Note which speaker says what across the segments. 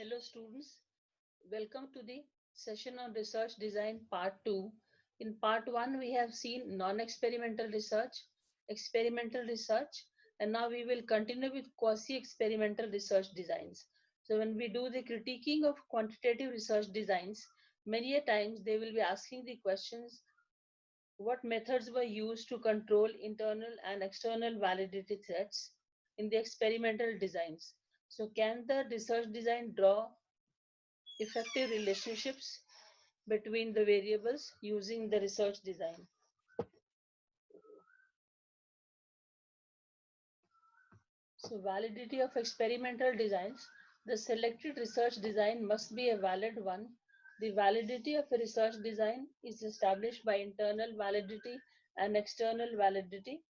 Speaker 1: Hello students, welcome to the session on research design part 2. In part 1 we have seen non-experimental research, experimental research, and now we will continue with quasi-experimental research designs. So when we do the critiquing of quantitative research designs, many a times they will be asking the questions what methods were used to control internal and external validity threats in the experimental designs. So can the research design draw effective relationships between the variables using the research design? So validity of experimental designs. The selected research design must be a valid one. The validity of a research design is established by internal validity and external validity,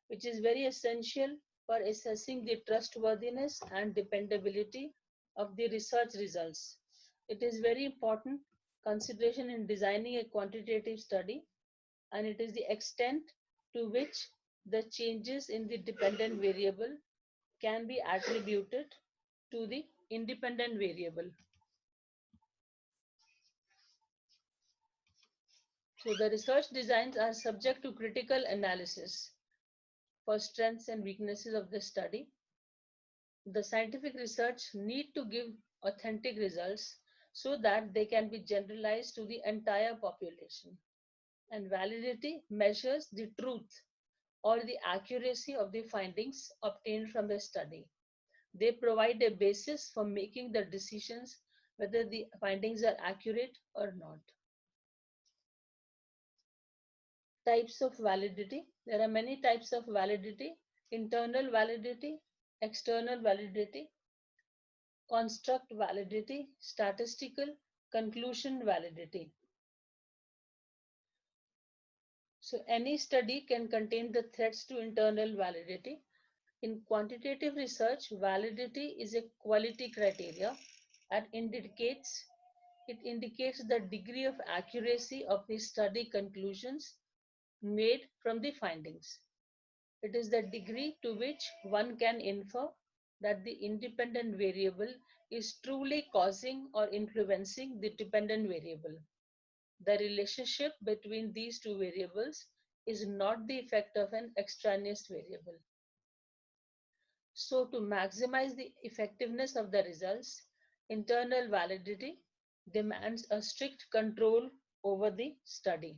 Speaker 1: which is very essential for assessing the trustworthiness and dependability of the research results. It is very important consideration in designing a quantitative study, and it is the extent to which the changes in the dependent variable can be attributed to the independent variable. So the research designs are subject to critical analysis for strengths and weaknesses of the study. The scientific research need to give authentic results so that they can be generalized to the entire population. And validity measures the truth or the accuracy of the findings obtained from the study. They provide a basis for making the decisions whether the findings are accurate or not. Types of validity. There are many types of validity: internal validity, external validity, construct validity, statistical conclusion validity. So any study can contain the threats to internal validity. In quantitative research, validity is a quality criteria and it indicates the degree of accuracy of the study conclusions made from the findings. It is the degree to which one can infer that the independent variable is truly causing or influencing the dependent variable. The relationship between these two variables is not the effect of an extraneous variable. So to maximize the effectiveness of the results, internal validity demands a strict control over the study.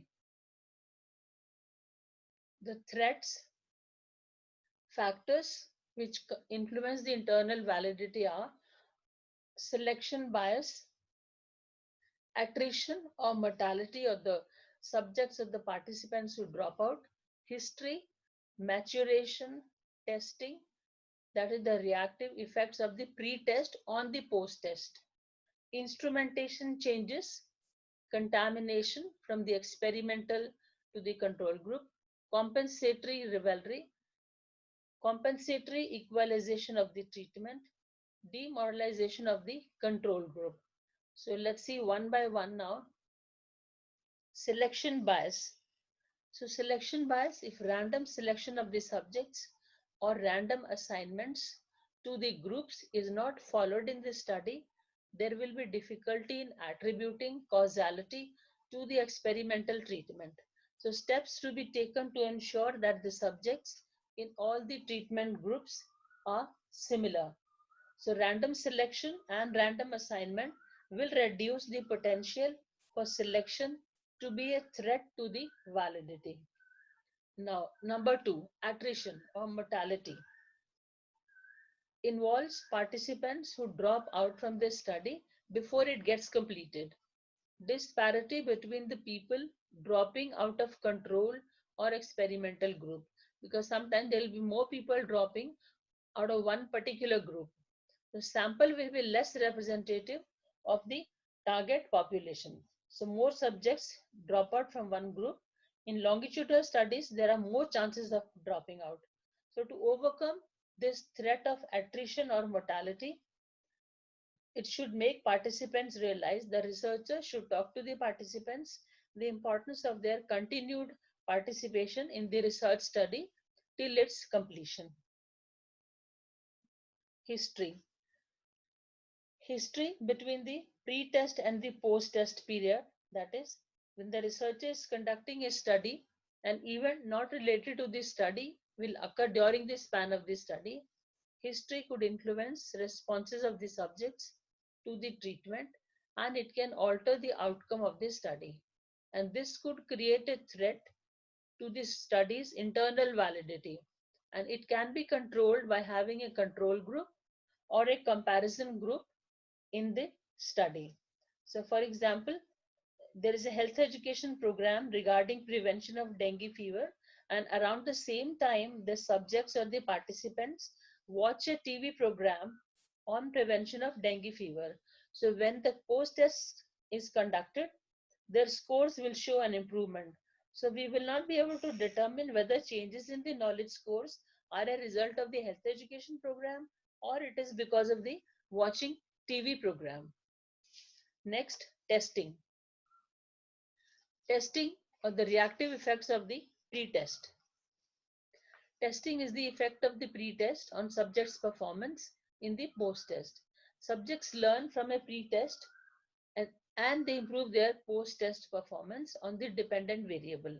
Speaker 1: The threats, factors which influence the internal validity are selection bias, attrition or mortality of the subjects of the participants who drop out, history, maturation, testing, that is the reactive effects of the pre-test on the post-test, instrumentation changes, contamination from the experimental to the control group, compensatory rivalry, compensatory equalization of the treatment, demoralization of the control group. So let's see one by one now. Selection bias. So selection bias, if random selection of the subjects or random assignments to the groups is not followed in the study, there will be difficulty in attributing causality to the experimental treatment. So steps to be taken to ensure that the subjects in all the treatment groups are similar. So random selection and random assignment will reduce the potential for selection to be a threat to the validity. Now, number 2, attrition or mortality involves participants who drop out from the study before it gets completed. Disparity between the people dropping out of control or experimental group, because sometimes there will be more people dropping out of one particular group. The sample will be less representative of the target population. So more subjects drop out from one group. In longitudinal studies, there are more chances of dropping out. So to overcome this threat of attrition or mortality, it should make participants realize the researcher should talk to the participants the importance of their continued participation in the research study till its completion. History. History between the pre-test and the post-test period, that is, when the researcher is conducting a study, an event not related to the study will occur during the span of the study. History could influence responses of the subjects to the treatment, and it can alter the outcome of the study. And this could create a threat to the study's internal validity. And it can be controlled by having a control group or a comparison group in the study. So, for example, there is a health education program regarding prevention of dengue fever, and around the same time, the subjects or the participants watch a TV program on prevention of dengue fever. So, when the post test is conducted, their scores will show an improvement. So, we will not be able to determine whether changes in the knowledge scores are a result of the health education program or it is because of the watching TV program. Next, testing. Testing or the reactive effects of the pre-test. Testing is the effect of the pre-test on subjects' performance in the post-test. Subjects learn from a pre-test and they improve their post-test performance on the dependent variable.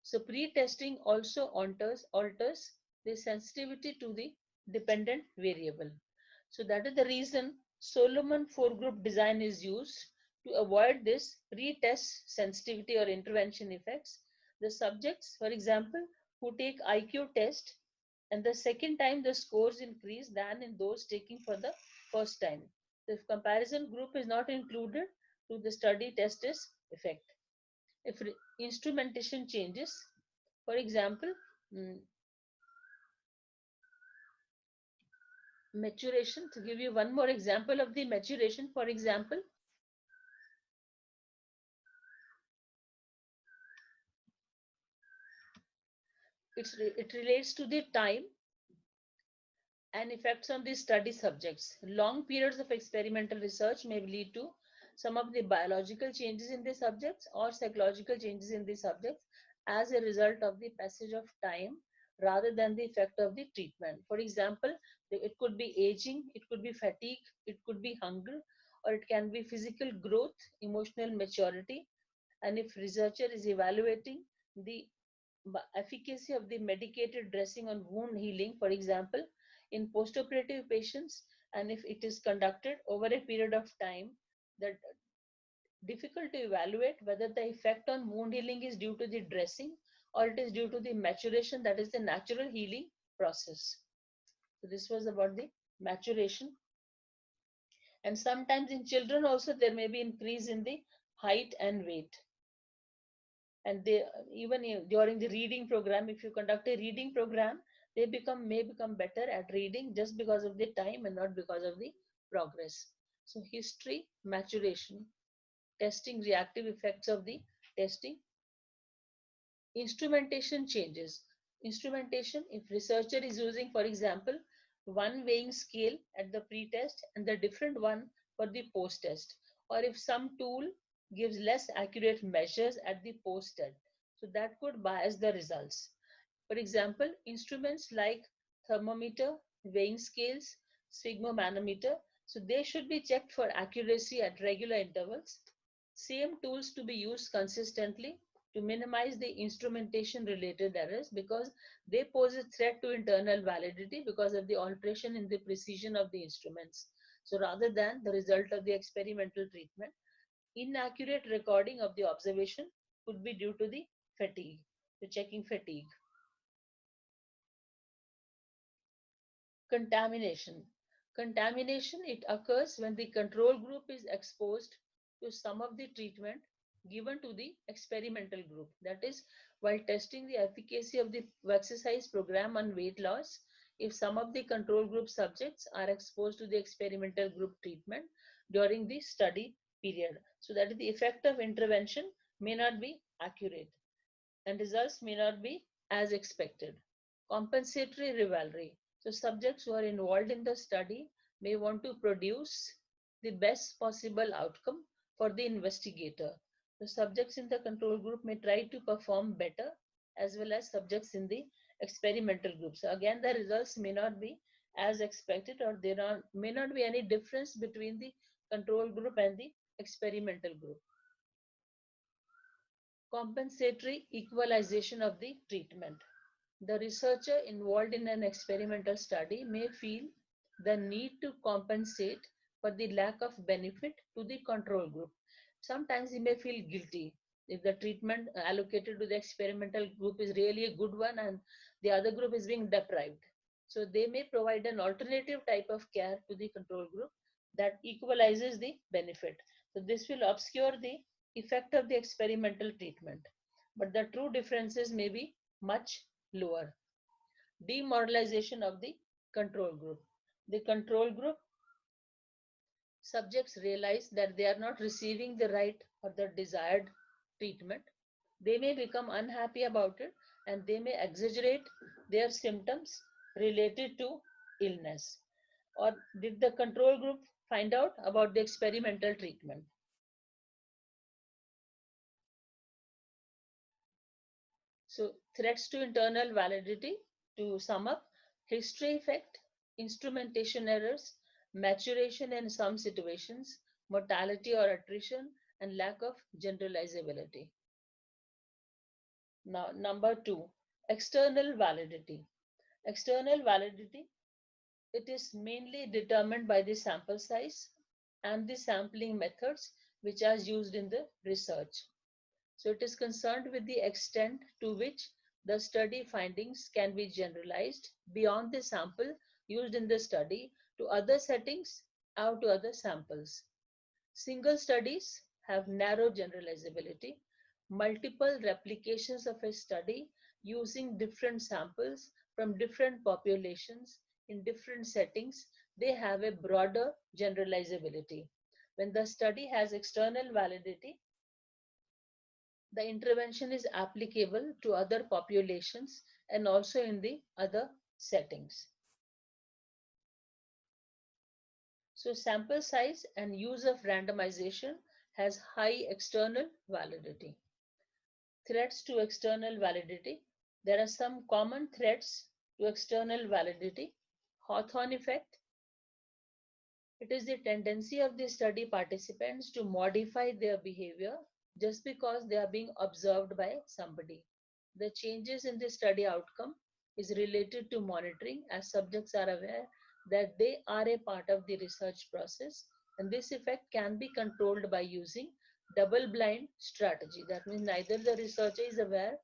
Speaker 1: So pre-testing also alters the sensitivity to the dependent variable. So that is the reason Solomon four-group design is used to avoid this pre-test sensitivity or intervention effects. The subjects, for example, who take IQ test and the second time the scores increase than in those taking for the first time. The comparison group is not included to the study test is effect. If instrumentation changes, for example, mm, maturation, to give you one more example of the maturation, for example, it relates to the time and effects on the study subjects. Long periods of experimental research may lead to some of the biological changes in the subjects or psychological changes in the subjects as a result of the passage of time rather than the effect of the treatment. For example, it could be aging, it could be fatigue, it could be hunger, or it can be physical growth, emotional maturity. And if researcher is evaluating the efficacy of the medicated dressing on wound healing, for example, in postoperative patients, and if it is conducted over a period of time, that difficult to evaluate whether the effect on wound healing is due to the dressing or it is due to the maturation, that is the natural healing process. So this was about the maturation. And sometimes in children also there may be increase in the height and weight. And they even during the reading program, if you conduct a reading program, they may become better at reading just because of the time and not because of the progress. So history, maturation, testing, reactive effects of the testing. Instrumentation changes. Instrumentation, if researcher is using, for example, one weighing scale at the pre-test and the different one for the post-test, or if some tool gives less accurate measures at the post-test, so that could bias the results. For example, instruments like thermometer, weighing scales, sphygmomanometer, so they should be checked for accuracy at regular intervals. Same tools to be used consistently to minimize the instrumentation related errors because they pose a threat to internal validity because of the alteration in the precision of the instruments. So rather than the result of the experimental treatment, inaccurate recording of the observation could be due to the fatigue, the checking fatigue. Contamination. Contamination, it occurs when the control group is exposed to some of the treatment given to the experimental group. That is, while testing the efficacy of the exercise program on weight loss, if some of the control group subjects are exposed to the experimental group treatment during the study period. So that is the effect of intervention may not be accurate and results may not be as expected. Compensatory rivalry. So subjects who are involved in the study may want to produce the best possible outcome for the investigator. The subjects in the control group may try to perform better as well as subjects in the experimental group. So again, the results may not be as expected, or may not be any difference between the control group and the experimental group. Compensatory equalization of the treatment. The researcher involved in an experimental study may feel the need to compensate for the lack of benefit to the control group. Sometimes he may feel guilty if the treatment allocated to the experimental group is really a good one and the other group is being deprived. So they may provide an alternative type of care to the control group that equalizes the benefit. So this will obscure the effect of the experimental treatment, but the true differences may be much lower. Demoralization of the control group. The control group subjects realize that they are not receiving the right or the desired treatment. They may become unhappy about it and they may exaggerate their symptoms related to illness. Or did the control group find out about the experimental treatment? So threats to internal validity, to sum up: history effect, instrumentation errors, maturation in some situations, mortality or attrition, and lack of generalizability. Now, number two, external validity. External validity, it is mainly determined by the sample size and the sampling methods which are used in the research. So it is concerned with the extent to which the study findings can be generalized beyond the sample used in the study to other settings or to other samples. Single studies have narrow generalizability. Multiple replications of a study using different samples from different populations in different settings, they have a broader generalizability. When the study has external validity, the intervention is applicable to other populations and also in the other settings. So sample size and use of randomization has high external validity. Threats to external validity. There are some common threats to external validity. Hawthorne effect. It is the tendency of the study participants to modify their behavior just because they are being observed by somebody. The changes in the study outcome is related to monitoring, as subjects are aware that they are a part of the research process, and this effect can be controlled by using double-blind strategy. That means neither the researcher is aware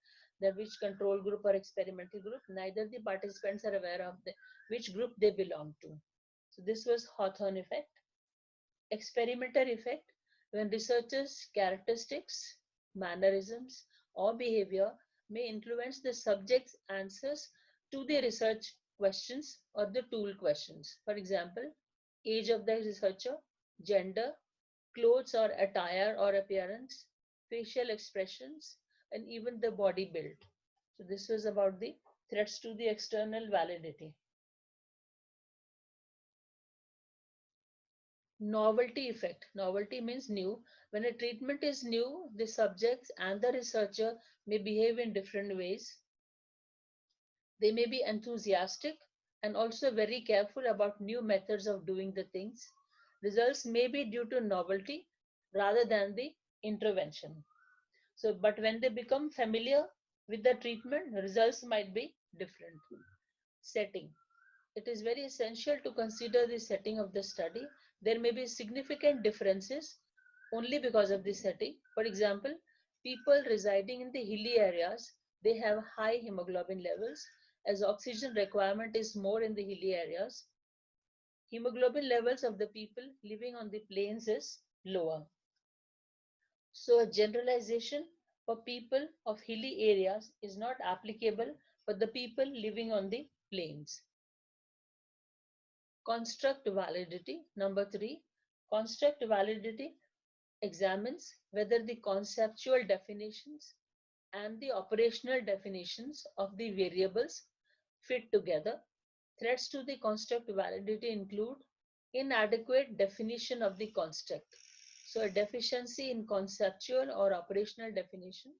Speaker 1: that which control group or experimental group, neither the participants are aware of which group they belong to. So this was Hawthorne effect. Experimenter effect, when researchers' characteristics, mannerisms, or behavior may influence the subject's answers to the research questions or the tool questions. For example, age of the researcher, gender, clothes or attire or appearance, facial expressions, and even the body build. So this was about the threats to the external validity. Novelty effect. Novelty means new. When a treatment is new, the subjects and the researcher may behave in different ways. They may be enthusiastic and also very careful about new methods of doing the things. Results may be due to novelty rather than the intervention. So, but when they become familiar with the treatment, results might be different. Setting. It is very essential to consider the setting of the study. There may be significant differences only because of the setting. For example, people residing in the hilly areas, they have high hemoglobin levels as oxygen requirement is more in the hilly areas. Hemoglobin levels of the people living on the plains is lower. So a generalization for people of hilly areas is not applicable for the people living on the plains. Construct validity. Number three, construct validity examines whether the conceptual definitions and the operational definitions of the variables fit together. Threats to the construct validity include inadequate definition of the construct. So a deficiency in conceptual or operational definition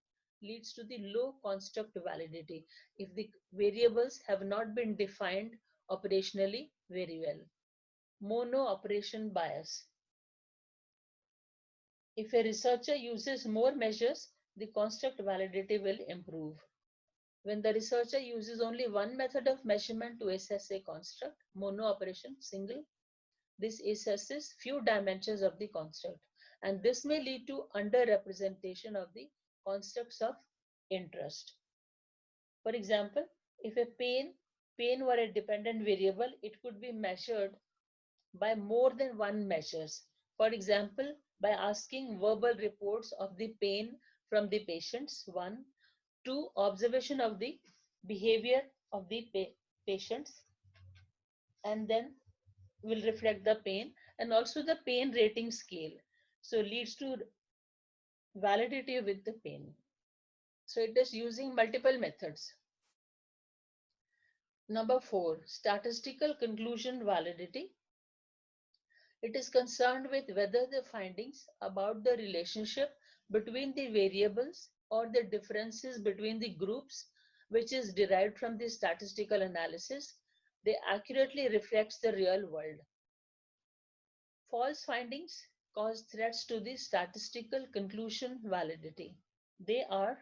Speaker 1: leads to the low construct validity. If the variables have not been defined operationally very well. Mono operation bias. If a researcher uses more measures, the construct validity will improve. When the researcher uses only one method of measurement to assess a construct, mono operation, single, this assesses few dimensions of the construct, and this may lead to underrepresentation of the constructs of interest. For example, if a pain were a dependent variable, it could be measured by more than one measures. For example, by asking verbal reports of the pain from the patients, one, two, observation of the behavior of the patients, and then will reflect the pain, and also the pain rating scale. So leads to validity with the pain. So it is using multiple methods. Number 4, statistical conclusion validity. It is concerned with whether the findings about the relationship between the variables or the differences between the groups, which is derived from the statistical analysis, they accurately reflects the real world. False findings cause threats to the statistical conclusion validity. They are: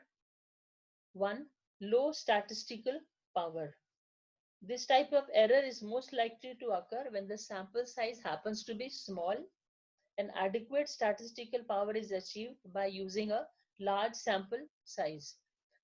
Speaker 1: 1. Low statistical power. This type of error is most likely to occur when the sample size happens to be small. An adequate statistical power is achieved by using a large sample size.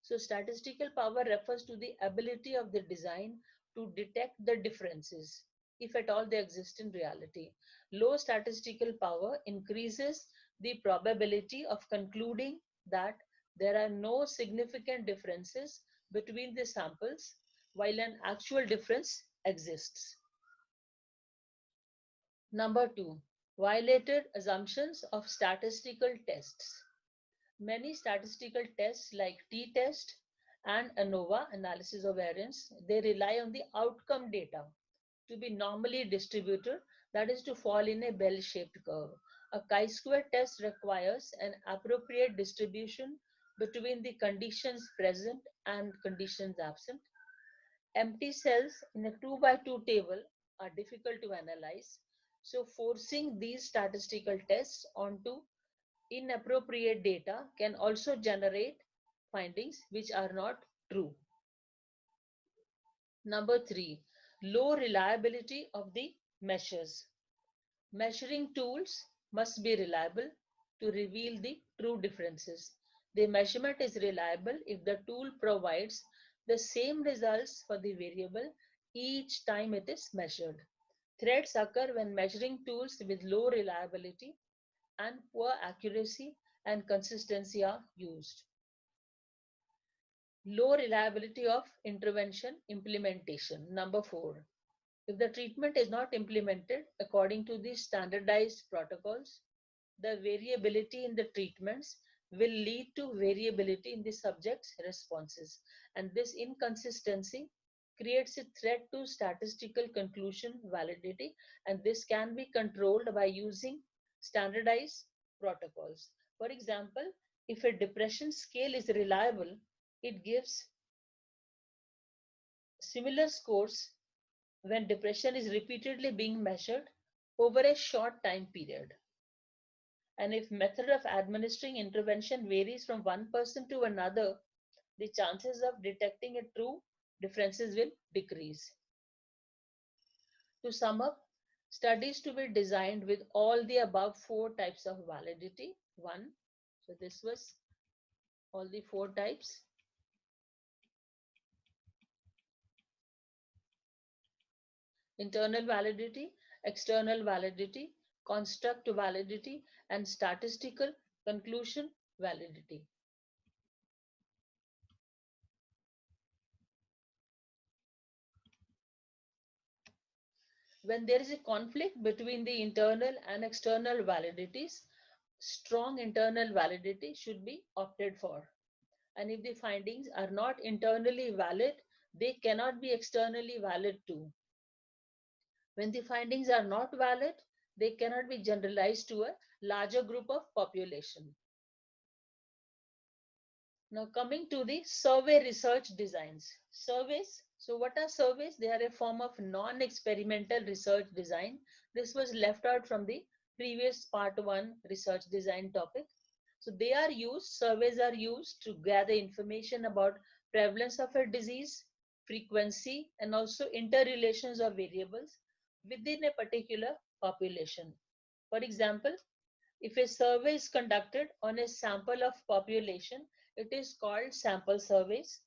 Speaker 1: So statistical power refers to the ability of the design to detect the differences, if at all they exist in reality. Low statistical power increases the probability of concluding that there are no significant differences between the samples, while an actual difference exists. Number 2, violated assumptions of statistical tests. Many statistical tests like t-test and ANOVA, analysis of variance, they rely on the outcome data to be normally distributed, that is to fall in a bell-shaped curve. A chi-square test requires an appropriate distribution between the conditions present and conditions absent. Empty cells in a 2 by 2 table are difficult to analyze, so forcing these statistical tests onto inappropriate data can also generate findings which are not true. Number 3, low reliability of the measures. Measuring tools must be reliable to reveal the true differences. The measurement is reliable if the tool provides the same results for the variable each time it is measured. Threats occur when measuring tools with low reliability and poor accuracy and consistency are used. Low reliability of intervention implementation. Number 4, if the treatment is not implemented according to the standardized protocols, the variability in the treatments will lead to variability in the subject's responses, and this inconsistency creates a threat to statistical conclusion validity, and this can be controlled by using standardized protocols. For example, if a depression scale is reliable, it gives similar scores when depression is repeatedly being measured over a short time period. And if method of administering intervention varies from one person to another, the chances of detecting a true differences will decrease. To sum up, studies to be designed with all the above 4 types of validity. 1, so this was all the 4 types. Internal validity, external validity, construct validity, and statistical conclusion validity. When there is a conflict between the internal and external validities, strong internal validity should be opted for. And if the findings are not internally valid, they cannot be externally valid too. When the findings are not valid, they cannot be generalized to a larger group of population. Now coming to the survey research designs. Surveys So what are surveys? They are a form of non-experimental research design. This was left out from the previous part 1 research design topic. So surveys are used to gather information about prevalence of a disease, frequency, and also interrelations of variables within a particular population. For example, if a survey is conducted on a sample of population, it is called sample surveys.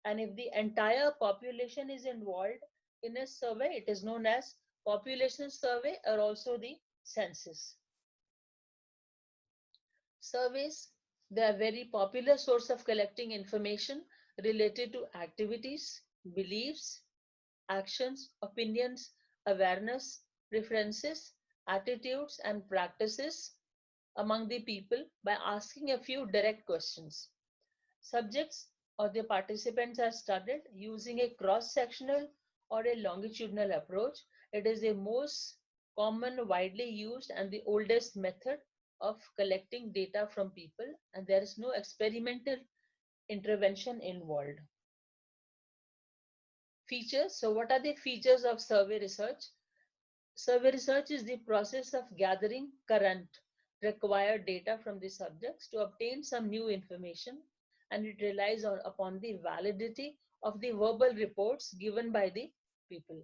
Speaker 1: And if the entire population is involved in a survey, it is known as population survey or also the census. Surveys, they are very popular source of collecting information related to activities, beliefs, actions, opinions, awareness, preferences, attitudes, and practices among the people by asking a few direct questions. Subjects or the participants are studied using a cross-sectional or a longitudinal approach. It is the most common, widely used, and the oldest method of collecting data from people, and there is no experimental intervention involved. Features. So what are the features of survey research? Survey research is the process of gathering current required data from the subjects to obtain some new information, and it relies upon the validity of the verbal reports given by the people.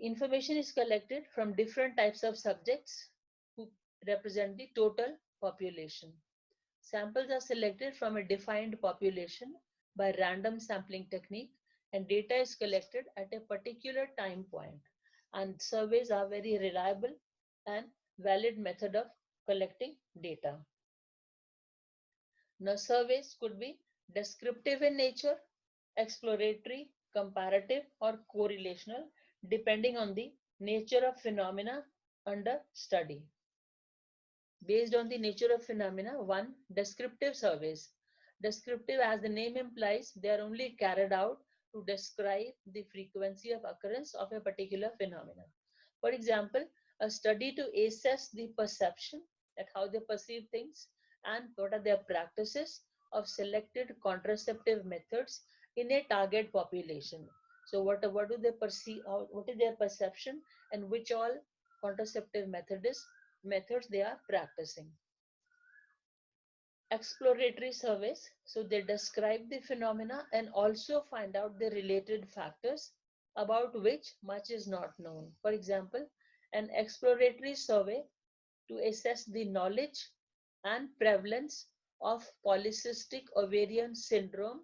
Speaker 1: Information is collected from different types of subjects who represent the total population. Samples are selected from a defined population by random sampling technique, and data is collected at a particular time point. And surveys are very reliable and valid method of collecting data. Now, surveys could be descriptive in nature, exploratory, comparative, or correlational, depending on the nature of phenomena under study. Based on the nature of phenomena, one, descriptive surveys. Descriptive, as the name implies, they are only carried out to describe the frequency of occurrence of a particular phenomena. For example, a study to assess the perception, like how they perceive things, and what are their practices of selected contraceptive methods in a target population. So what do they perceive, what is their perception, and which all contraceptive methods they are practicing. Exploratory surveys, so they describe the phenomena and also find out the related factors about which much is not known. For example, an exploratory survey to assess the knowledge and prevalence of polycystic ovarian syndrome,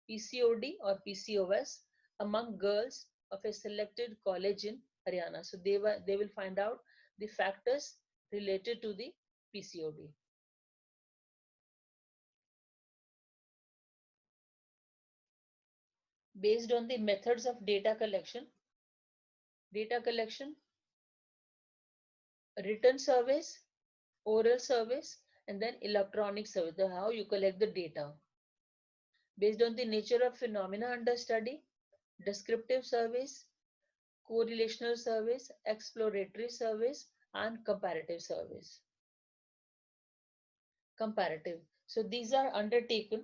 Speaker 1: PCOD or PCOS, among girls of a selected college in Haryana. So they will find out the factors related to the PCOD. Based on the methods of data collection, written surveys, oral surveys, and then electronic surveys, how you collect the data. Based on the nature of phenomena under study, descriptive surveys, correlational surveys, exploratory surveys, and comparative surveys. Comparative. So these are undertaken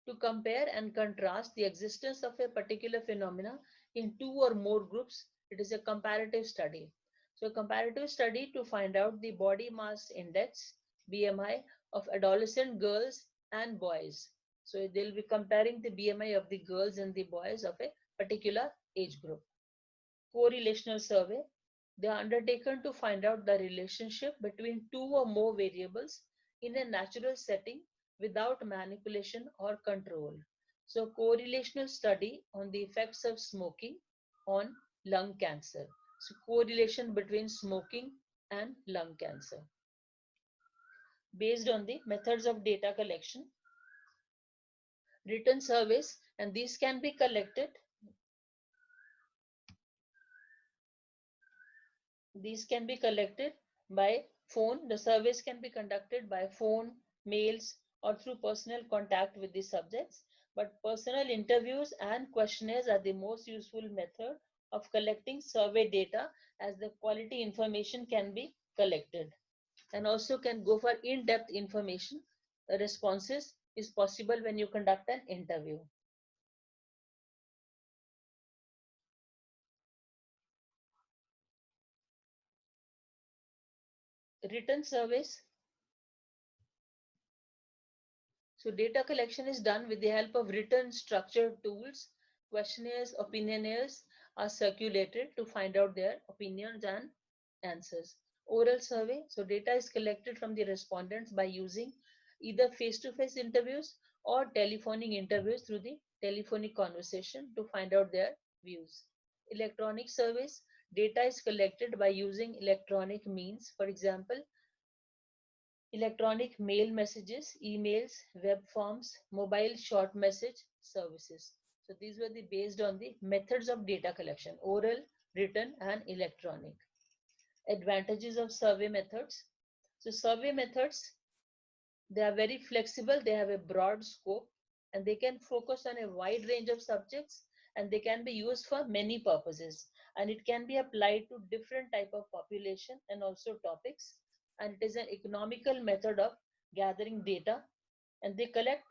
Speaker 1: to compare and contrast the existence of a particular phenomena in two or more groups. It is a comparative study. So a comparative study to find out the body mass index, BMI, of adolescent girls and boys. So they'll be comparing the BMI of the girls and the boys of a particular age group. Correlational survey. They are undertaken to find out the relationship between two or more variables in a natural setting without manipulation or control. So correlational study on the effects of smoking on lung cancer. So correlation between smoking and lung cancer. Based on the methods of data collection, written surveys, and these can be collected. These can be collected by phone. The surveys can be conducted by phone, mails, or through personal contact with the subjects. But personal interviews and questionnaires are the most useful method of collecting survey data, as the quality information can be collected and also can go for in-depth information. The responses is possible when you conduct an interview. Written surveys. So data collection is done with the help of written structured tools. Questionnaires, opinionaires are circulated to find out their opinions and answers. Oral survey. So data is collected from the respondents by using either face-to-face interviews or telephonic interviews through the telephonic conversation to find out their views. Electronic surveys. Data is collected by using electronic means. For example, electronic mail messages, emails, web forms, mobile short message services. So these were the based on the methods of data collection, oral, written, and electronic. Advantages of survey methods. So survey methods, they are very flexible, they have a broad scope, and they can focus on a wide range of subjects, and they can be used for many purposes, and it can be applied to different type of population and also topics, and it is an economical method of gathering data, and they collect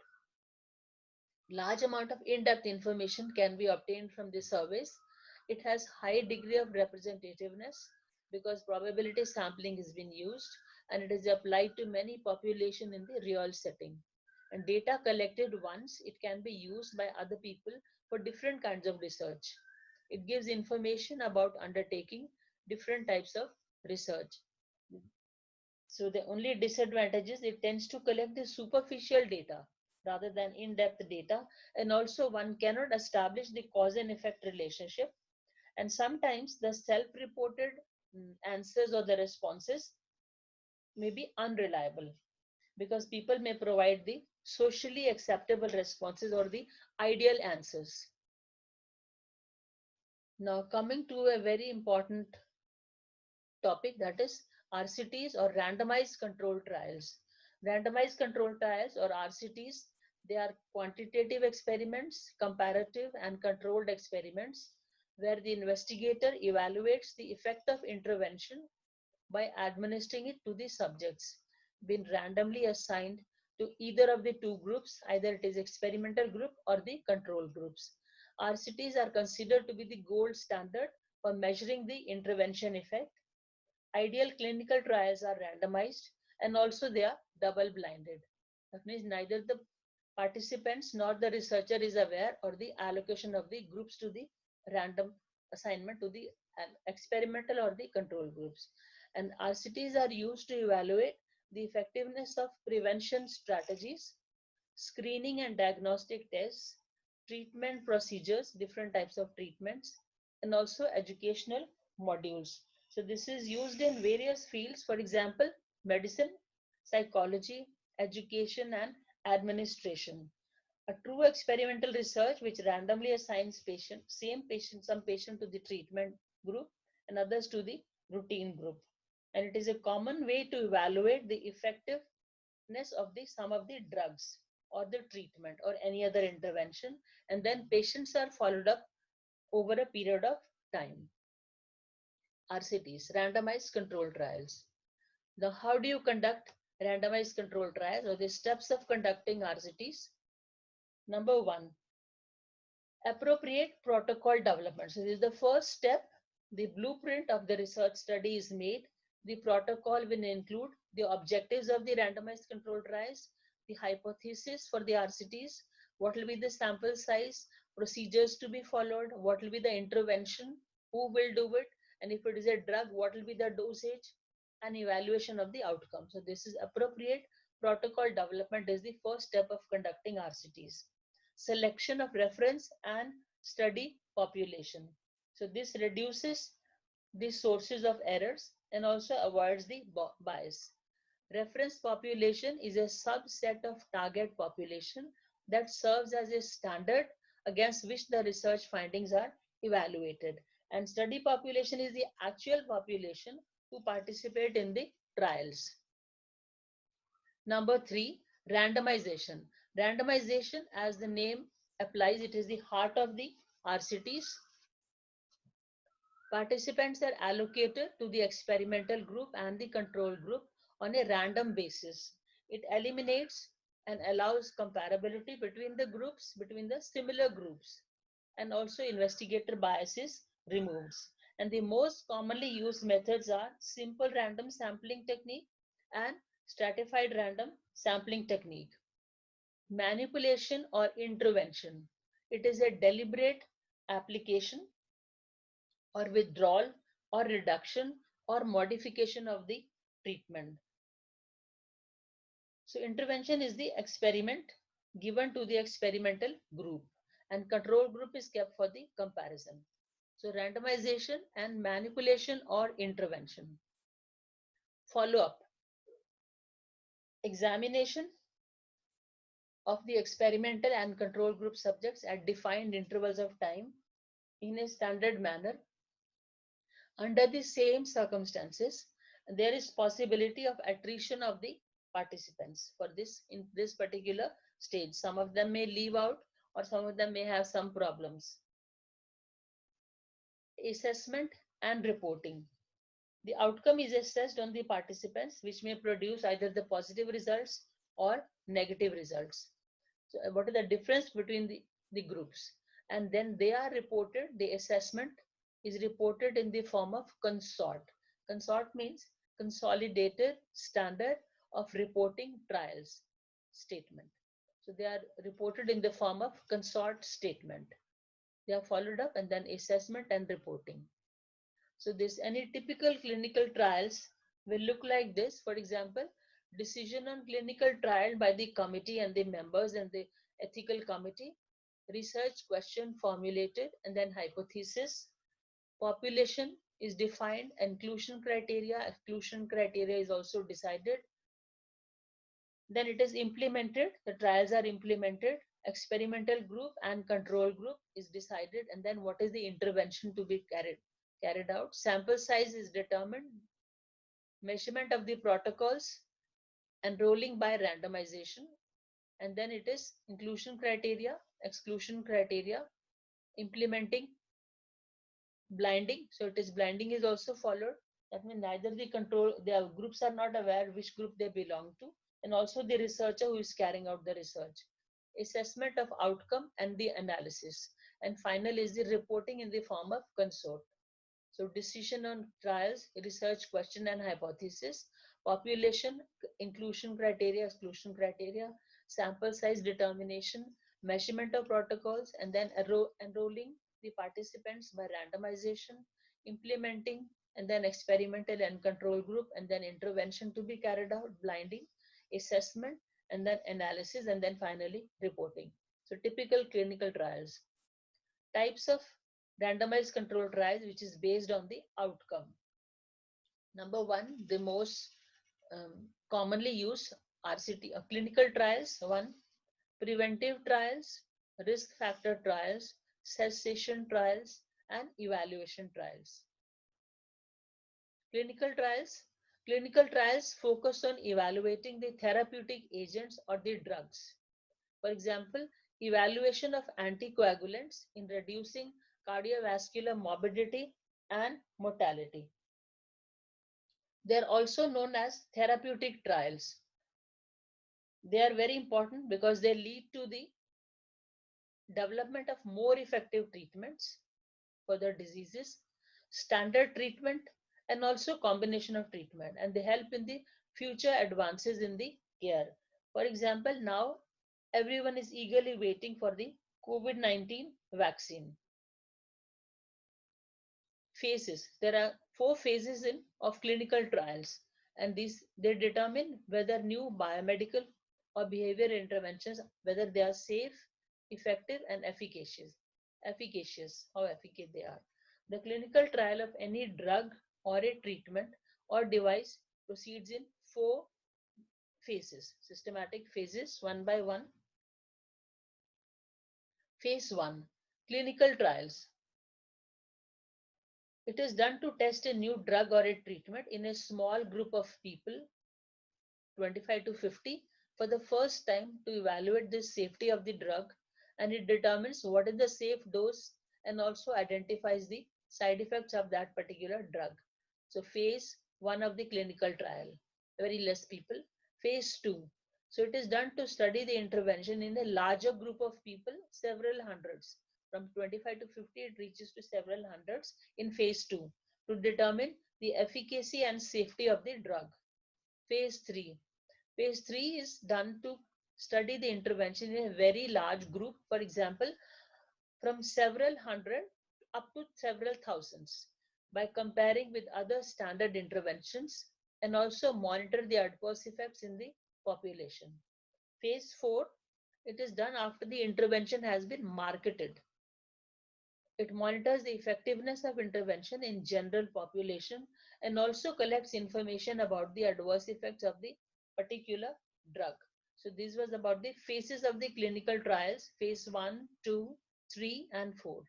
Speaker 1: large amount of in-depth information can be obtained from the surveys. It has high degree of representativeness because probability sampling has been used, and it is applied to many population in the real setting. And data collected once, it can be used by other people for different kinds of research. It gives information about undertaking different types of research. So the only disadvantage is it tends to collect the superficial data rather than in-depth data, and also one cannot establish the cause and effect relationship, and sometimes the self-reported answers or the responses may be unreliable because people may provide the socially acceptable responses or the ideal answers. Now coming to a very important topic, that is RCTs or randomized controlled trials. Randomized controlled trials or RCTs, they are quantitative experiments, comparative and controlled experiments where the investigator evaluates the effect of intervention by administering it to the subjects been randomly assigned to either of the two groups, either it is experimental group or the control groups. RCTs are considered to be the gold standard for measuring the intervention effect. Ideal clinical trials are randomized and also they are double blinded. That means neither the participants nor the researcher is aware or the allocation of the groups to the random assignment to the experimental or the control groups. And RCTs are used to evaluate the effectiveness of prevention strategies, screening and diagnostic tests, treatment procedures, different types of treatments, and also educational modules. So this is used in various fields, for example, medicine, psychology, education, and administration. A true experimental research which randomly assigns same patient, some patient to the treatment group and others to the routine group. And it is a common way to evaluate the effectiveness of the some of the drugs or the treatment or any other intervention, and then patients are followed up over a period of time. RCTs, randomized control trials. Now how do you conduct randomized control trials or the steps of conducting RCTs? Number one, appropriate protocol development. So this is the first step. The blueprint of the research study is made. The protocol will include the objectives of the randomized control trials, the hypothesis for the RCTs, what will be the sample size, procedures to be followed, what will be the intervention, who will do it, and if it is a drug, what will be the dosage, and evaluation of the outcome. So this is appropriate protocol development is the first step of conducting RCTs. Selection of reference and study population. So this reduces the sources of errors and also avoids the bias. Reference population is a subset of target population that serves as a standard against which the research findings are evaluated. And study population is the actual population who participate in the trials. Number three, randomization. Randomization, as the name applies, it is the heart of the RCTs. Participants are allocated to the experimental group and the control group on a random basis. It eliminates and allows comparability between the groups, between the similar groups, and also investigator bias is removed. And the most commonly used methods are simple random sampling technique and stratified random sampling technique. Manipulation or intervention. It is a deliberate application or withdrawal or reduction or modification of the treatment. So intervention is the experiment given to the experimental group, and control group is kept for the comparison. So randomization and manipulation or intervention. Follow up. Examination of the experimental and control group subjects at defined intervals of time in a standard manner under the same circumstances. There is possibility of attrition of the participants for this in this particular stage. Some of them may leave out or some of them may have some problems. Assessment and reporting. The outcome is assessed on the participants, which may produce either the positive results or negative results. So what is the difference between the groups? And then they are reported, the assessment is reported in the form of consort. Consort means consolidated standard of reporting trials statement. So they are reported in the form of consort statement. They are followed up and then assessment and reporting. So this any typical clinical trials will look like this. For example, decision on clinical trial by the committee and the members and the ethical committee, research question formulated and then hypothesis, population is defined, exclusion criteria is also decided, then it is implemented, the trials are implemented, experimental group and control group is decided, and then what is the intervention to be carried out, sample size is determined, measurement of the protocols, enrolling by randomization, and then it is inclusion criteria, exclusion criteria, implementing, blinding. So it is blinding is also followed. That means neither the control, their groups are not aware which group they belong to, and also the researcher who is carrying out the research. Assessment of outcome and the analysis. And final is the reporting in the form of consort. So decision on trials, research question and hypothesis, population, inclusion criteria, exclusion criteria, sample size determination, measurement of protocols, and then enrolling the participants by randomization, implementing, and then experimental and control group, and then intervention to be carried out, blinding, assessment, and then analysis, and then finally reporting. So typical clinical trials. Types of randomized control trials, which is based on the outcome. Number one, the most commonly used RCT clinical trials. One, preventive trials, risk factor trials, cessation trials, and evaluation trials. Clinical trials. Clinical trials focus on evaluating the therapeutic agents or the drugs. For example, evaluation of anticoagulants in reducing cardiovascular morbidity and mortality. They are also known as therapeutic trials. They are very important because they lead to the development of more effective treatments for the diseases, standard treatment, and also combination of treatment, and they help in the future advances in the care. For example, now everyone is eagerly waiting for the COVID-19 vaccine. Phases. There are 4 phases of clinical trials, and these they determine whether new biomedical or behavioral interventions, whether they are safe, effective, and efficacious. How efficacious they are. The clinical trial of any drug or a treatment or device proceeds in 4 phases, systematic phases, one by one. Phase 1, clinical trials. It is done to test a new drug or a treatment in a small group of people, 25 to 50, for the first time to evaluate the safety of the drug, and it determines what is the safe dose and also identifies the side effects of that particular drug. So phase 1 of the clinical trial, very less people. Phase 2. So it is done to study the intervention in a larger group of people, several hundreds. From 25 to 50, it reaches to several hundreds in phase 2 to determine the efficacy and safety of the drug. Phase 3. Phase 3 is done to study the intervention in a very large group, for example, from several hundred up to several thousands, by comparing with other standard interventions and also monitor the adverse effects in the population. Phase 4, it is done after the intervention has been marketed. It monitors the effectiveness of intervention in general population and also collects information about the adverse effects of the particular drug. So this was about the phases of the clinical trials, phase 1, 2, 3 and 4.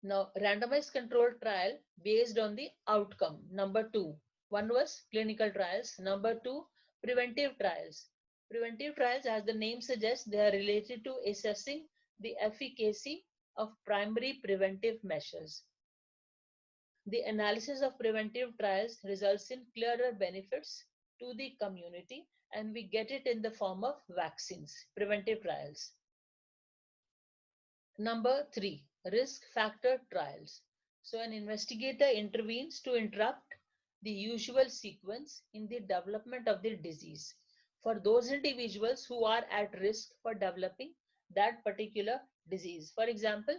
Speaker 1: Now, randomized controlled trial based on the outcome. Number 2. One was clinical trials. Number 2, preventive trials. Preventive trials, as the name suggests, they are related to assessing the efficacy of primary preventive measures. The analysis of preventive trials results in clearer benefits to the community, and we get it in the form of vaccines, preventive trials. Number 3, risk factor trials. So an investigator intervenes to interrupt the usual sequence in the development of the disease for those individuals who are at risk for developing that particular disease. For example,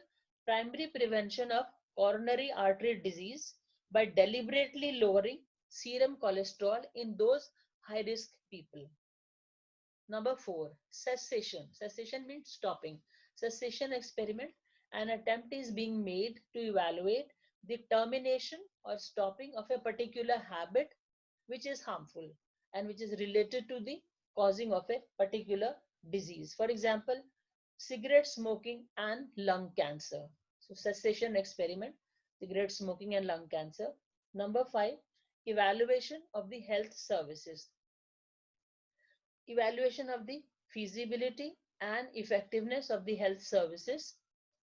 Speaker 1: primary prevention of coronary artery disease by deliberately lowering serum cholesterol in those high risk people. Number 4, cessation. Cessation means stopping. Cessation experiment. An attempt is being made to evaluate the termination or stopping of a particular habit which is harmful and which is related to the causing of a particular disease. For example, cigarette smoking and lung cancer. So cessation experiment, cigarette smoking and lung cancer. Number 5, evaluation of the health services. Evaluation of the feasibility and effectiveness of the health services,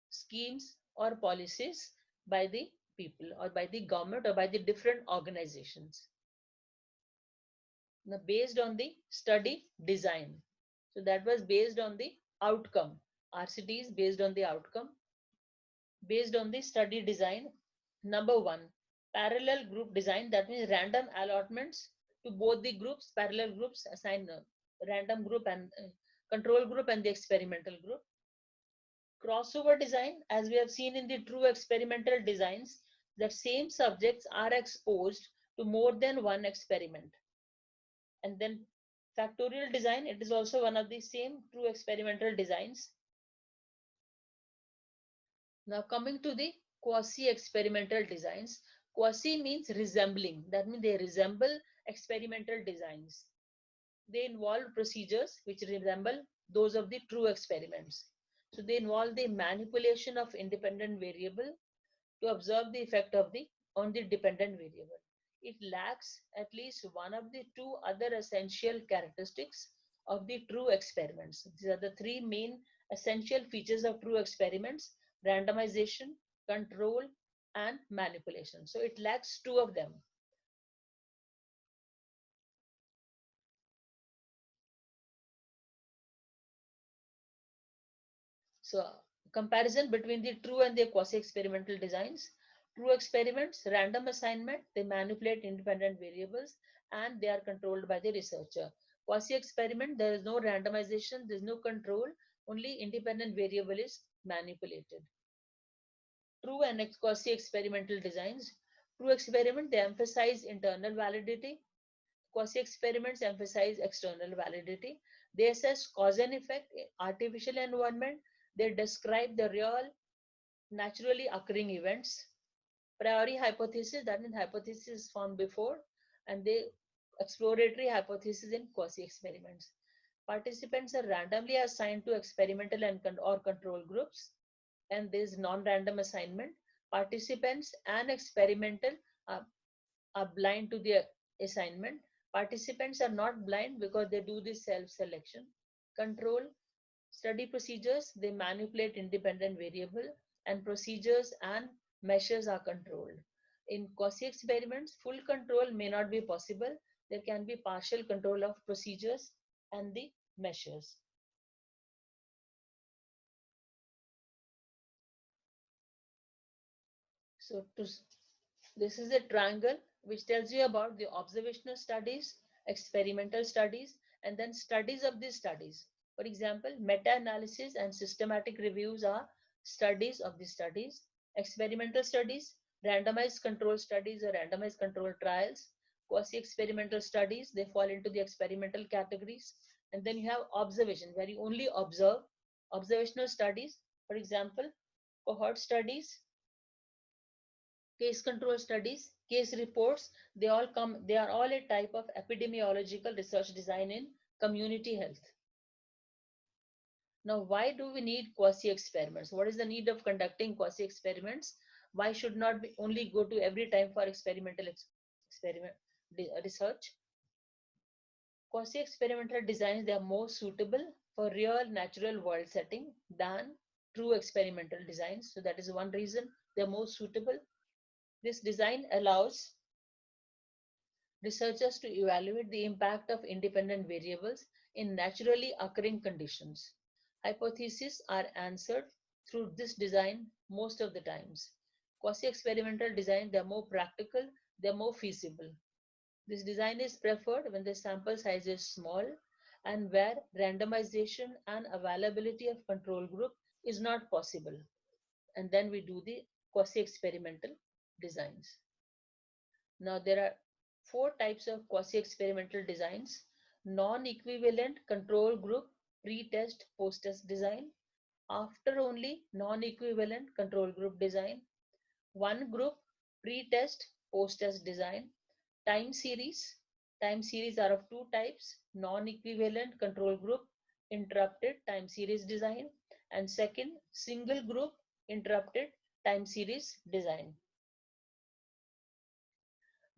Speaker 1: schemes or policies by the people or by the government or by the different organizations. Now, based on the study design. So that was based on the outcome. RCT is based on the outcome. Based on the study design. Number 1, parallel group design. That means random allotments to both the groups, parallel groups assign random group and control group and the experimental group. Crossover design, as we have seen in the true experimental designs, that same subjects are exposed to more than one experiment. And then factorial design, it is also one of the same true experimental designs. Now coming to the quasi-experimental designs. Quasi means resembling. That means they resemble experimental designs. They involve procedures which resemble those of the true experiments. So they involve the manipulation of independent variable to observe the effect of on the dependent variable. It lacks at least one of the two other essential characteristics of the true experiments. These are the three main essential features of true experiments: randomization, control, and manipulation. So it lacks two of them. So comparison between the true and the quasi-experimental designs. True experiments, random assignment, they manipulate independent variables and they are controlled by the researcher. Quasi-experiment, there is no randomization, there is no control, only independent variable is manipulated. True and quasi-experimental designs. True experiment, they emphasize internal validity. Quasi-experiments emphasize external validity. They assess cause and effect in artificial environment. They describe the real, naturally occurring events. Priori hypothesis, that means hypothesis is formed before, and the exploratory hypothesis in quasi-experiments. Participants are randomly assigned to experimental and or control groups, and there is non-random assignment. Participants and experimental are blind to their assignment. Participants are not blind because they do this self-selection. Control, study procedures, they manipulate independent variable, and procedures and measures are controlled. In quasi-experiments, full control may not be possible. There can be partial control of procedures and the measures. So this is a triangle which tells you about the observational studies, experimental studies, and then studies of these studies. For example, meta-analysis and systematic reviews are studies of the studies. Experimental studies, randomized control studies or randomized control trials. Quasi-experimental studies, they fall into the experimental categories. And then you have observation, where you only observe. Observational studies, for example, cohort studies, case control studies, case reports, they are all a type of epidemiological research design in community health. Now, why do we need quasi experiments? What is the need of conducting quasi experiments? Why should not we only go to every time for experimental experiment research? Quasi experimental designs, they are more suitable for real natural world setting than true experimental designs. So that is one reason they are more suitable. This design allows researchers to evaluate the impact of independent variables in naturally occurring conditions. Hypotheses are answered through this design most of the times. Quasi-experimental design, they're more practical, they're more feasible. This design is preferred when the sample size is small and where randomization and availability of control group is not possible. And then we do the quasi-experimental designs. Now, there are four types of quasi-experimental designs: non-equivalent control group, pre-test, post-test design, after only non-equivalent control group design, one group, pre-test, post-test design, time series. Time series are of two types: non-equivalent control group, interrupted time series design, and second, single group, interrupted time series design.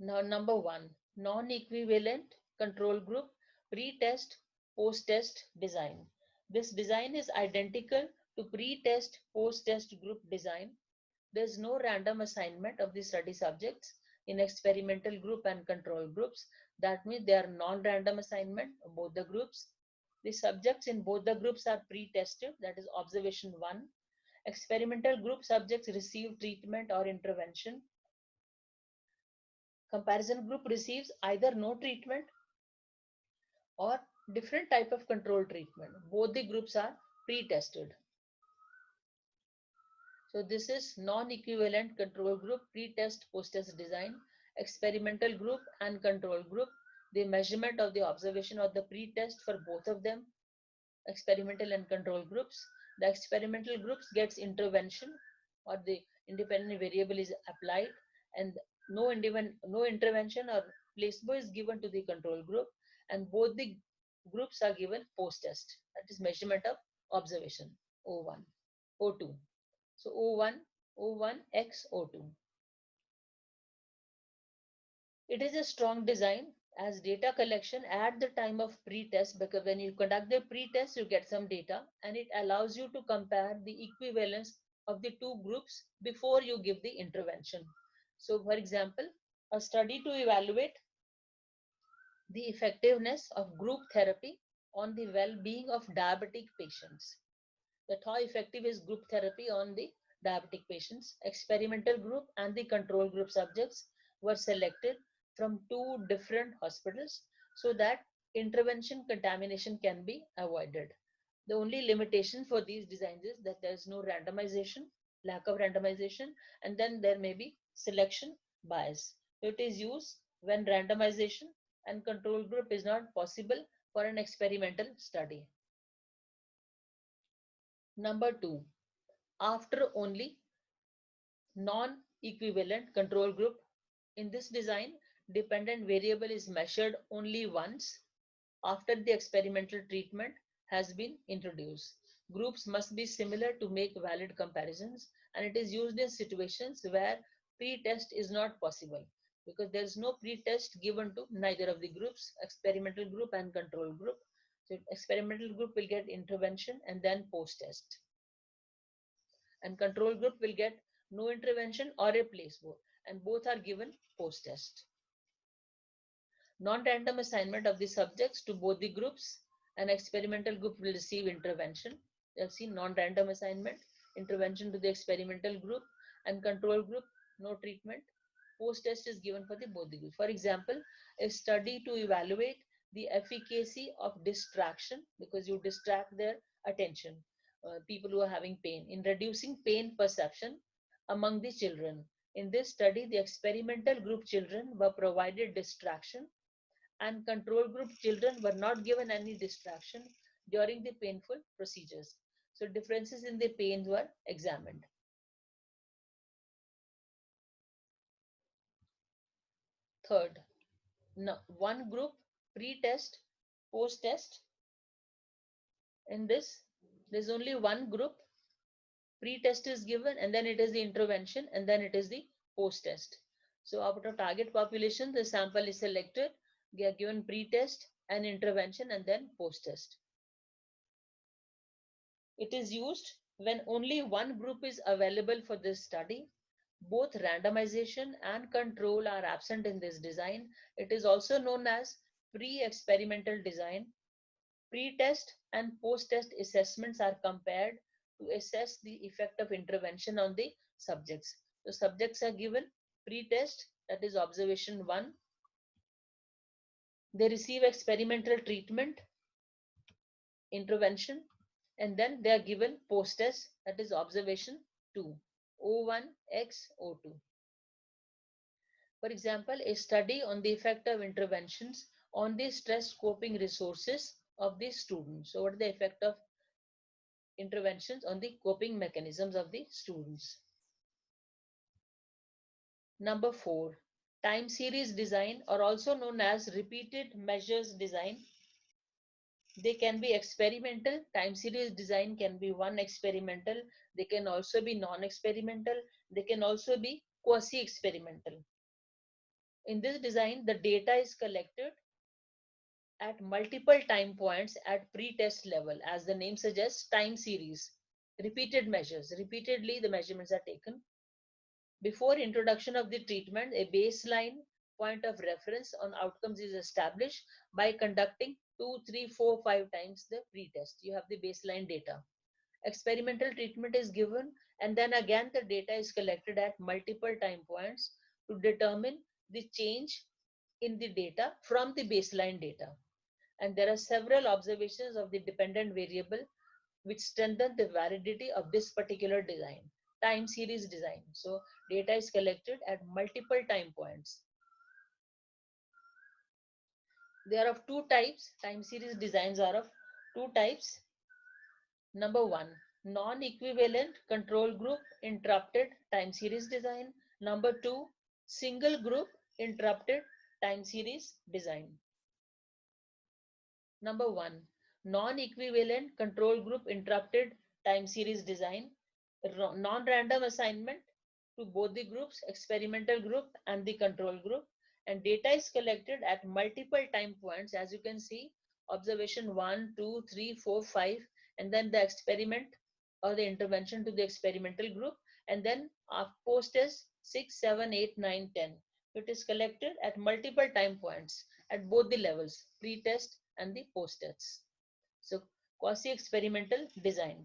Speaker 1: Now, number one, non-equivalent control group, pre-test, post-test design. This design is identical to pre-test, post-test group design. There is no random assignment of the study subjects in experimental group and control groups. That means they are non-random assignment of both the groups. The subjects in both the groups are pre-tested, that is observation 1. Experimental group subjects receive treatment or intervention. Comparison group receives either no treatment or different type of control treatment. Both the groups are pre-tested. So this is non-equivalent control group, pre-test, post-test design. Experimental group and control group, the measurement of the observation or the pre-test for both of them, experimental and control groups. The experimental groups gets intervention or the independent variable is applied, and no intervention or placebo is given to the control group, and both the groups are given post-test, that is measurement of observation, O1, O2. So O1, O1x, O2. It is a strong design as data collection at the time of pre-test, because when you conduct the pre-test, you get some data and it allows you to compare the equivalence of the two groups before you give the intervention. So for example, a study to evaluate the effectiveness of group therapy on the well-being of diabetic patients. That how effective is group therapy on the diabetic patients. Experimental group and the control group subjects were selected from two different hospitals so that intervention contamination can be avoided. The only limitation for these designs is that there is no randomization, lack of randomization, and then there may be selection bias. So it is used when randomization and control group is not possible for an experimental study. Number two, after only non-equivalent control group. In this design, dependent variable is measured only once after the experimental treatment has been introduced. Groups must be similar to make valid comparisons, and it is used in situations where pre-test is not possible because there is no pre-test given to neither of the groups, experimental group and control group. So experimental group will get intervention and then post-test, and control group will get no intervention or a placebo, and both are given post-test. Non-random assignment of the subjects to both the groups. An experimental group will receive intervention. You have seen non-random assignment, intervention to the experimental group, and control group no treatment. Post-test is given for the both the groups. For example, a study to evaluate the efficacy of distraction, because you distract their attention, people who are having pain, in reducing pain perception among the children. In this study, the experimental group children were provided distraction and control group children were not given any distraction during the painful procedures. So differences in the pain were examined. Third, no, one group pre-test, post-test. In this, there's only one group. Pre-test is given and then it is the intervention and then it is the post-test. So out of target population, the sample is selected. They are given pre-test and intervention and then post-test. It is used when only one group is available for this study. Both randomization and control are absent in this design. It is also known as pre-experimental design. Pre-test and post-test assessments are compared to assess the effect of intervention on the subjects. The subjects are given pre-test, that is observation 1. They receive experimental treatment, intervention, and then they are given post-test, that is observation 2, O1X, O2. For example, a study on the effect of interventions on the stress coping resources of the students. So what is the effect of interventions on the coping mechanisms of the students? Number 4, time series design, or also known as repeated measures design. They can be experimental. Time series design can be one experimental. They can also be non-experimental. They can also be quasi-experimental. In this design, the data is collected at multiple time points at pre-test level. As the name suggests, time series, repeated measures. Repeatedly, the measurements are taken. Before introduction of the treatment, a baseline point of reference on outcomes is established by conducting 2, 3, 4, 5 times the pre-test. You have the baseline data. Experimental treatment is given, and then again the data is collected at multiple time points to determine the change in the data from the baseline data. And there are several observations of the dependent variable which strengthen the validity of this particular design, time series design. So data is collected at multiple time points. They are of two types. Time series designs are of two types. Number 1, non-equivalent control group interrupted time series design. Number 2, single group interrupted time series design. Number 1, non-equivalent control group interrupted time series design. Non-random assignment to both the groups, experimental group and the control group, and data is collected at multiple time points. As you can see, observation 1, 2, 3, 4, 5, and then the experiment or the intervention to the experimental group, and then post-test 6, 7, 8, 9, 10. It is collected at multiple time points at both the levels, pre-test and the post-tests. So quasi-experimental design.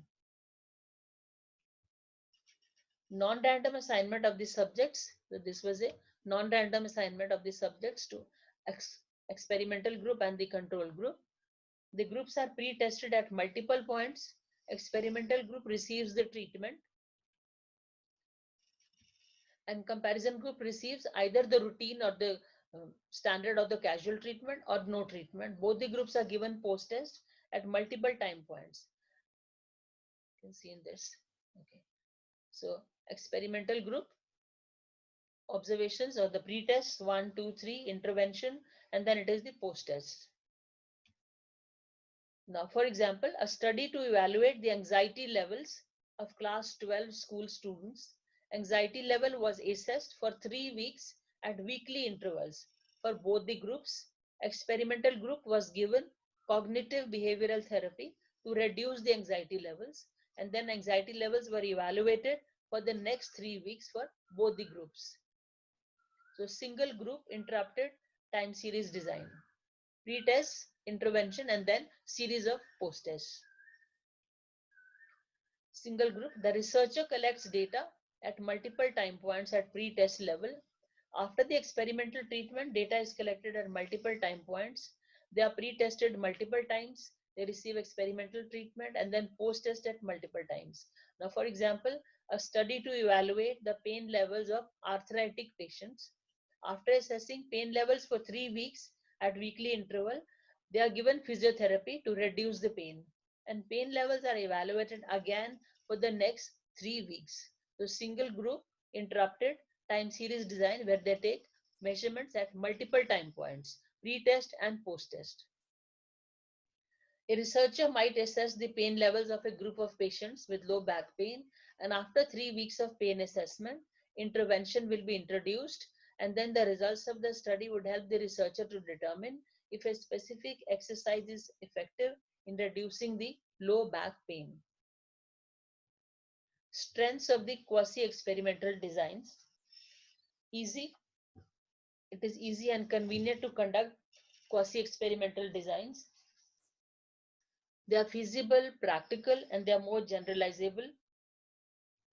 Speaker 1: Non-random assignment of the subjects. So this was a non-random assignment of the subjects to experimental group and the control group. The groups are pre-tested at multiple points. Experimental group receives the treatment and comparison group receives either the routine or the standard or the casual treatment or no treatment. Both the groups are given post-test at multiple time points. You can see in this. Okay. So experimental group, observations or the pre-test 1, 2, 3, intervention, and then it is the post-test. Now, for example, a study to evaluate the anxiety levels of class 12 school students. Anxiety level was assessed for 3 weeks at weekly intervals for both the groups. Experimental group was given cognitive behavioral therapy to reduce the anxiety levels, and then anxiety levels were evaluated for the next 3 weeks for both the groups. So single group interrupted time series design, pre-test, intervention, and then series of post-tests. Single group, the researcher collects data at multiple time points at pre-test level. After the experimental treatment, data is collected at multiple time points. They are pre-tested multiple times. They receive experimental treatment and then post-test at multiple times. Now, for example, a study to evaluate the pain levels of arthritic patients. After assessing pain levels for 3 weeks at weekly interval, they are given physiotherapy to reduce the pain. And pain levels are evaluated again for the next 3 weeks. So single group interrupted time series design where they take measurements at multiple time points, pre-test and post-test. A researcher might assess the pain levels of a group of patients with low back pain, and after 3 weeks of pain assessment, intervention will be introduced, and then the results of the study would help the researcher to determine if a specific exercise is effective in reducing the low back pain. Strengths of the quasi-experimental designs. Easy. It is easy and convenient to conduct quasi-experimental designs. They are feasible, practical, and they are more generalizable.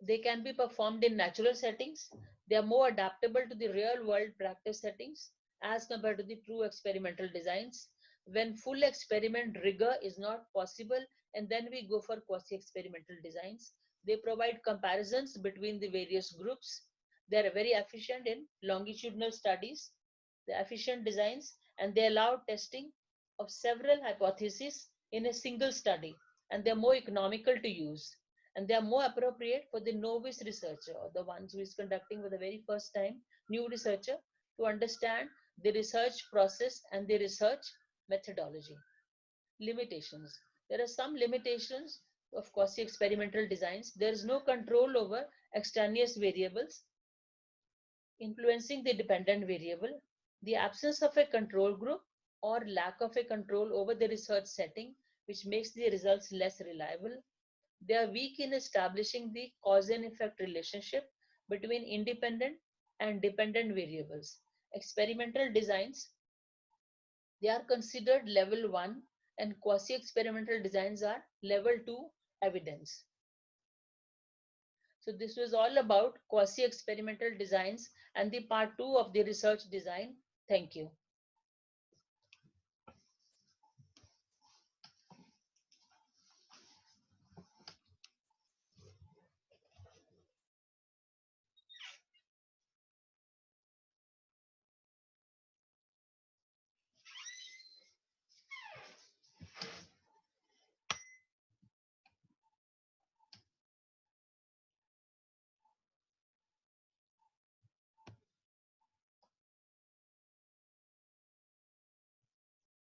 Speaker 1: They can be performed in natural settings. They are more adaptable to the real world practice settings as compared to the true experimental designs. When full experiment rigor is not possible, and then we go for quasi-experimental designs. They provide comparisons between the various groups. They are very efficient in longitudinal studies, the efficient designs, and they allow testing of several hypotheses in a single study, and they're more economical to use, and they are more appropriate for the novice researcher or the ones who is conducting for the very first time, new researcher, to understand the research process and the research methodology. Limitations. There are some limitations of quasi-experimental designs. There is no control over extraneous variables influencing the dependent variable, the absence of a control group or lack of a control over the research setting, which makes the results less reliable. They are weak in establishing the cause and effect relationship between independent and dependent variables. Experimental designs, they are considered level 1 and quasi-experimental designs are level 2 evidence. So this was all about quasi-experimental designs and the part 2 of the research design. Thank you.